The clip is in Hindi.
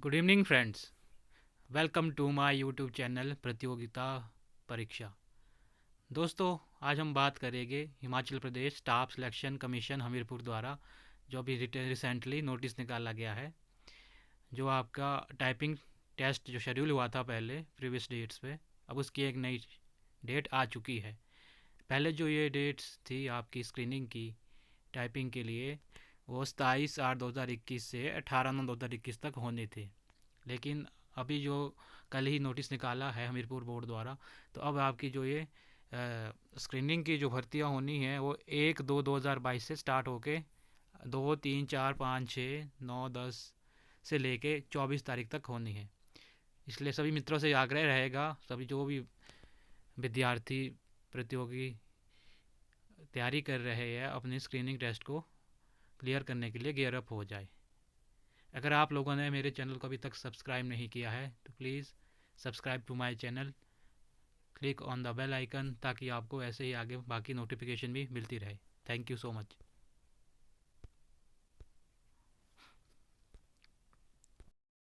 Good evening friends. Welcome to my YouTube channel प्रतियोगिता परीक्षा। दोस्तों, आज हम बात करेंगे Himachal Pradesh Staff Selection Commission Hamirpur द्वारा जो अभी रिसेंटली नोटिस निकाला गया है, जो आपका टाइपिंग टेस्ट जो शेड्यूल हुआ था पहले प्रीवियस डेट्स पे, अब उसकी एक नई डेट आ चुकी है। पहले जो ये डेट्स थी आपकी स्क्रीनिंग की टाइपिंग के लिए, वो 27/8/2021 से 18/9/2021 तक होने थे। लेकिन अभी जो कल ही नोटिस निकाला है हमीरपुर बोर्ड द्वारा, तो अब आपकी जो ये स्क्रीनिंग की जो भर्तियां होनी है वो 1/2/2022 से स्टार्ट होके 2, 3, 4, 5, 6, 9, 10 से लेके 24 तारीख तक होनी है। इसलिए सभी मित्रों से आग्रह रहेगा, सभी जो भी विद्यार्थी प्रतियोगी तैयारी कर रहे हैं अपने स्क्रीनिंग टेस्ट को क्लियर करने के लिए गियर अप हो जाए। अगर आप लोगों ने मेरे चैनल को अभी तक सब्सक्राइब नहीं किया है तो please subscribe to my channel, click on the bell icon, ताकि आपको ऐसे ही आगे बाकी नोटिफिकेशन भी मिलती रहे। Thank you so much.